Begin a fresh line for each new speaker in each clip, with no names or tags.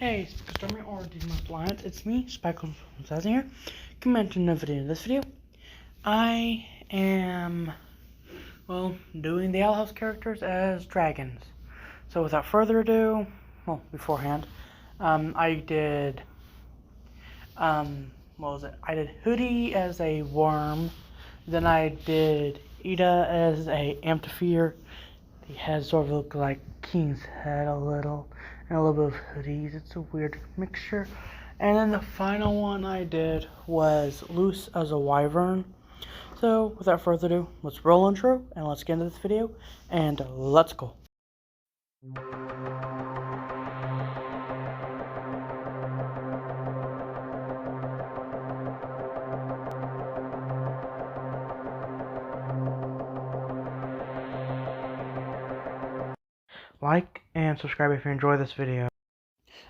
Hey, Stormy or Demon Alliance, it's me, Speckles here. Commenting a video in this video. I am, doing the Owl House characters as dragons. So without further ado, beforehand, I did, I did Hoodie as a worm, then I did Ida as a Amphitheater. He has sort of look like King's head a little, and a little bit of hoodies. It's a weird mixture. And then the final one I did was Loose as a Wyvern. So without further ado, let's roll intro and let's get into this video and let's go. Like and subscribe if you enjoy this video.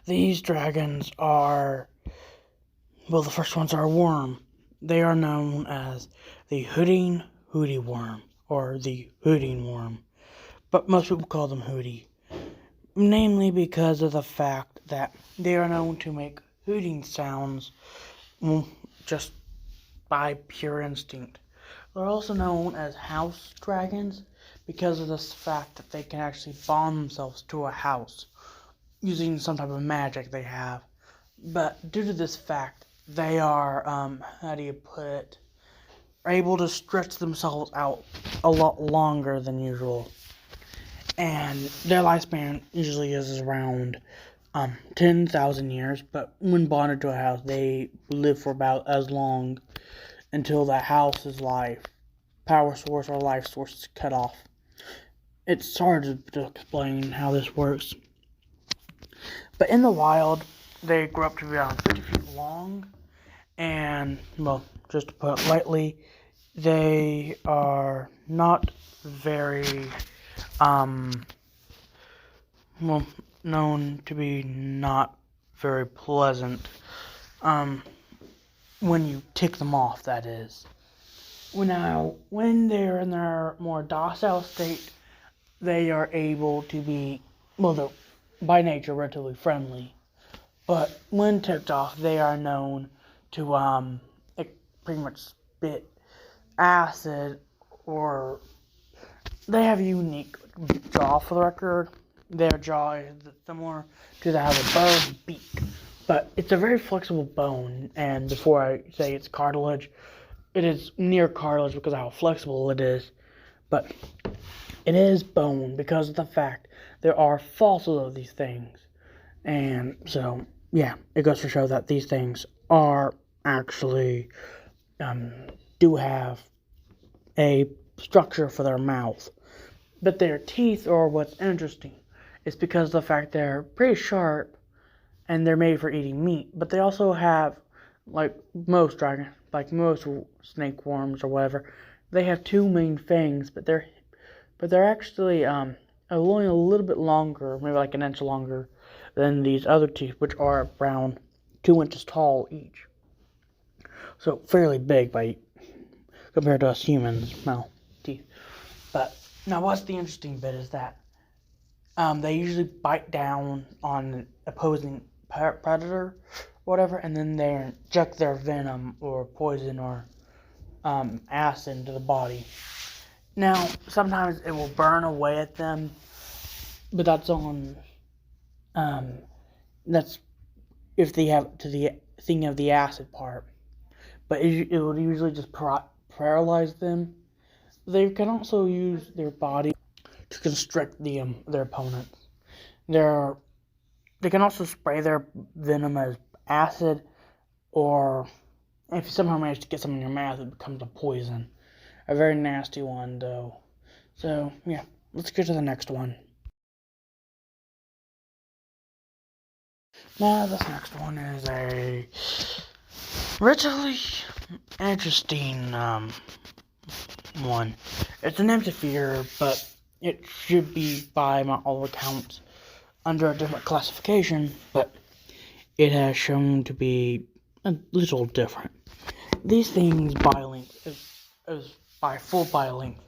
These dragons are, the first ones are a worm. They are known as the Hoodie worm, or the Hooding worm. But most people call them Hoodie. Namely because of the fact that they are known to make hooting sounds just by pure instinct. They're also known as house dragons because of this fact that they can actually bond themselves to a house using some type of magic they have. But due to this fact, they are, able to stretch themselves out a lot longer than usual. And their lifespan usually is around 10,000 years, but when bonded to a house, they live for about as long until that house's power source or life source is cut off. It's hard to explain how this works. But in the wild, they grow up to be around 50 feet long, and, just to put it lightly, they are not very, known to be not very pleasant, when you tick them off, that is. Now, when they're in their more docile state, they are able to be, they're by nature relatively friendly. But when ticked off, they are known to, pretty much spit acid, or they have a unique jaw for the record. Their jaw is similar to that of a bird's beak, but it's a very flexible bone, and before I say it's cartilage, it is near cartilage because of how flexible it is, but it is bone because of the fact there are fossils of these things. And so, yeah, it goes to show that these things are actually, do have a structure for their mouth. But their teeth are what's interesting. It's because of the fact they're pretty sharp and they're made for eating meat. But they also have, like most dragons, like most snake worms or whatever, they have two main fangs, but they're actually only a little bit longer, maybe like an inch longer than these other teeth, which are around 2 inches tall each. So fairly big compared to us humans' teeth. But now what's the interesting bit is that they usually bite down on an opposing predator, whatever, and then they inject their venom or poison or acid into the body. Now, sometimes it will burn away at them, but that's if they have to the thing of the acid part. But it will usually just paralyze them. They can also use their body to constrict their opponents. They can also spray their venom as acid, or if you somehow manage to get some in your mouth, it becomes a poison. A very nasty one, though. So, yeah, let's get to the next one. Now, this next one is a relatively interesting one. It's an amphitheater, but it should be, by all accounts, under a different classification, but it has shown to be a little different. These things, by length, by full length,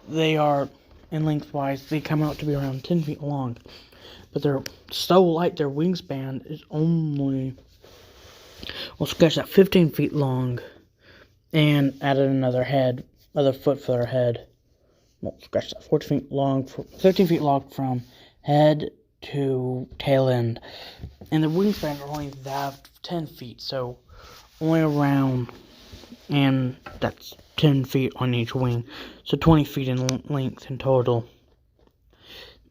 they are, in lengthwise, they come out to be around 10 feet long. but they're so light. Their wingspan is only, well, scratch that, 15 feet long, and added another foot for their head. Well, scratch that, 15 feet long from head to tail end, and the wingspan are only that 10 feet, so only around, and that's 10 feet on each wing, so 20 feet in length in total.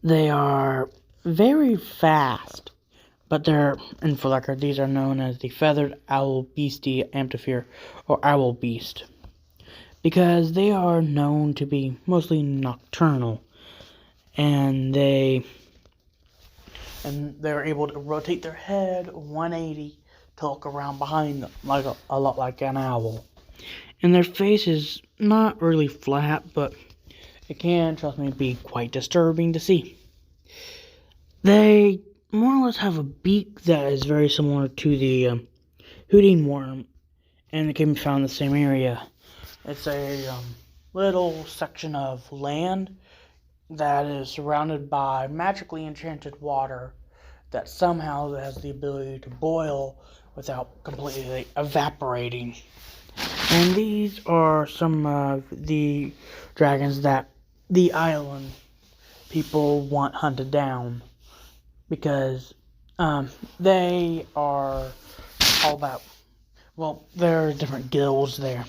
They are very fast, but and for record, these are known as the feathered owl beastie amphitheater, or owl beast, because they are known to be mostly nocturnal, and they're able to rotate their head 180 to look around behind them, like a lot like an owl. And their face is not really flat, but it can, trust me, be quite disturbing to see. They more or less have a beak that is very similar to the hooting worm, and it can be found in the same area. It's a little section of land that is surrounded by magically enchanted water that somehow has the ability to boil without completely evaporating. And these are some of the dragons that the island people want hunted down, because they are all about, well, there are different guilds there.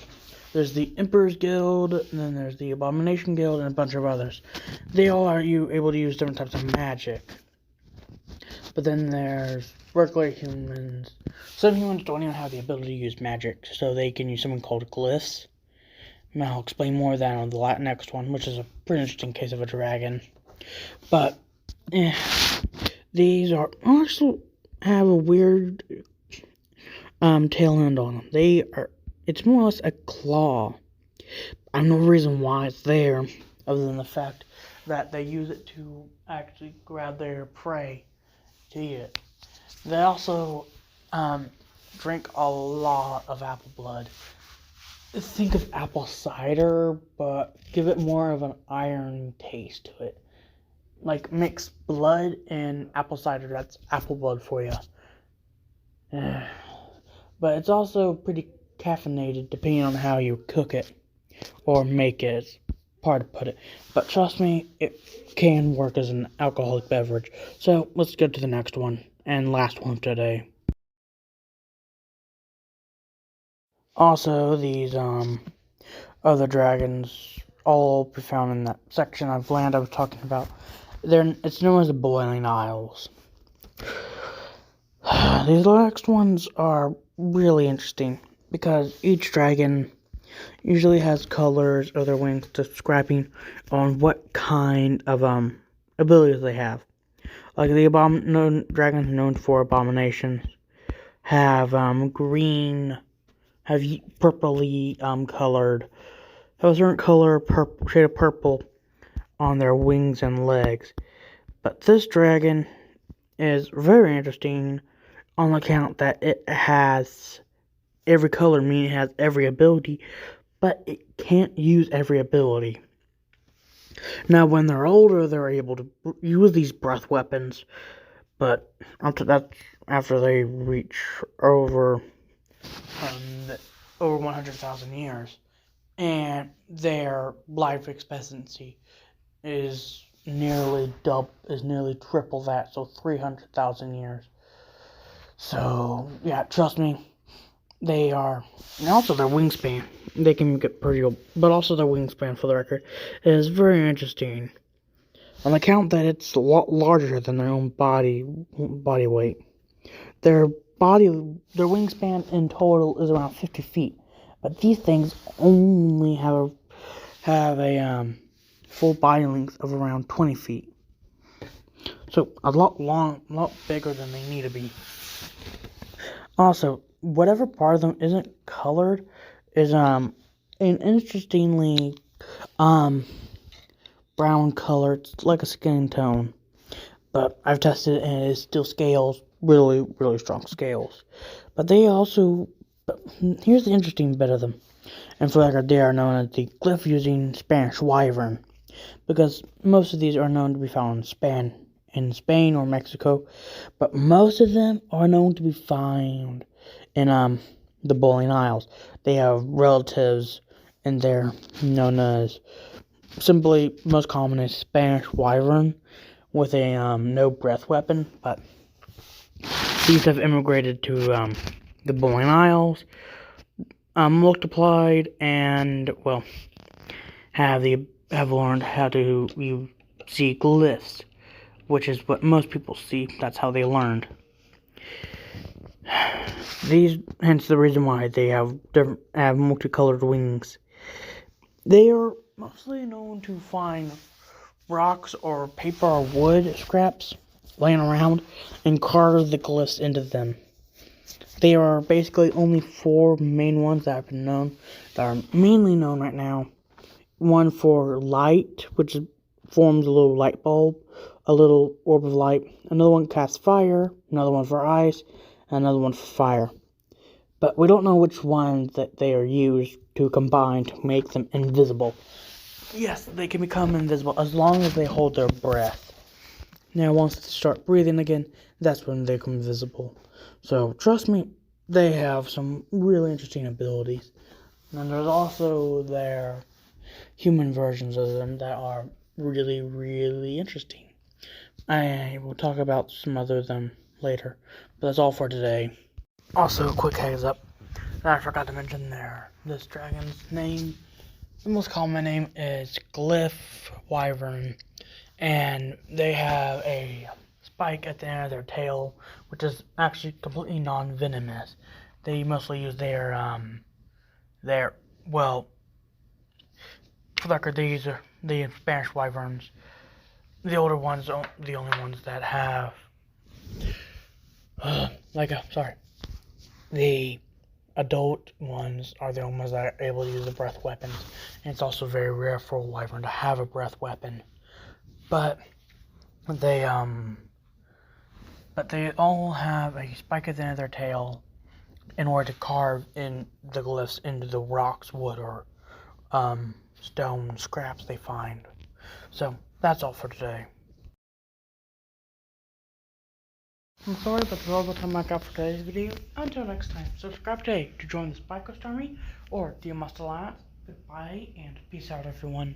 There's the Emperor's Guild, and then there's the Abomination Guild, and a bunch of others. They all are able to use different types of magic. But then there's regular humans. Some humans don't even have the ability to use magic, so they can use something called glyphs. And I'll explain more of that on the next one, which is a pretty interesting case of a dragon. But these are also have a weird tail end on them. It's more or less a claw. I have no reason why it's there, other than the fact that they use it to actually grab their prey to eat it. They also drink a lot of apple blood. Think of apple cider, but give it more of an iron taste to it. Like, mix blood and apple cider, that's apple blood for you. But it's also pretty caffeinated, depending on how you cook it or make it, is hard to put it. But trust me, it can work as an alcoholic beverage. So let's go to the next one and last one today. Also, these other dragons all be found in that section of land I was talking about. It's known as the Boiling Isles. These next ones are really interesting, because each dragon usually has colors of their wings describing on what kind of abilities they have. Like the dragons known for abominations have green, have purpley colored, have a certain color, shade of purple on their wings and legs. But this dragon is very interesting on account that it has every color, meaning it has every ability, but it can't use every ability. Now, when they're older, they're able to use these breath weapons, but after they reach over 100,000 years, and their life expectancy is nearly triple that, so 300,000 years. So yeah, trust me, they are, and also their wingspan, they can get pretty old, but also their wingspan, for the record, is very interesting, on account that it's a lot larger than their own body weight. Their wingspan in total is around 50 feet, but these things only have a full body length of around 20 feet. So a lot bigger than they need to be. Also, whatever part of them isn't colored is an interestingly brown color. It's like a skin tone, but I've tested it and it is still scales, really, really strong scales. But here's the interesting bit of them. And for the record, they are known as the glyph-using Spanish wyvern, because most of these are known to be found in in Spain or Mexico, but most of them are known to be found in the Bowling Isles. They have relatives in there known as simply most common is Spanish wyvern with a no breath weapon, but these have immigrated to the Bowling Isles, multiplied, and well, have learned how to see glyphs, which is what most people see. That's how they learned. Hence the reason why they have multicolored wings. They are mostly known to find rocks or paper or wood scraps laying around and carve the glyphs into them. There are basically only 4 main ones that have been known, that are mainly known right now. One for light, which forms a little light bulb, a little orb of light. Another one casts fire, another one for ice, and another one for fire. But we don't know which ones that they are used to combine to make them invisible. Yes, they can become invisible as long as they hold their breath. Now, once they start breathing again, that's when they become invisible. So, trust me, they have some really interesting abilities. And there's also their human versions of them that are really, really interesting. I will talk about some other of them later, but that's all for today. Also, a quick heads up that I forgot to mention this dragon's name. The most common name is Glyph Wyvern, and they have a spike at the end of their tail, which is actually completely non-venomous. They mostly use for the record, these are the Spanish wyverns. The older ones are the only ones that have, the adult ones are the only ones that are able to use the breath weapons. And it's also very rare for a wyvern to have a breath weapon. But they all have a spike at the end of their tail in order to carve in the glyphs into the rocks, wood, or stone scraps they find. So that's all for today. I'm sorry, but that's all the time I got for today's video. Until next time, subscribe today to join the Spy Coast Army or the Must Alliance. Goodbye and peace out, everyone.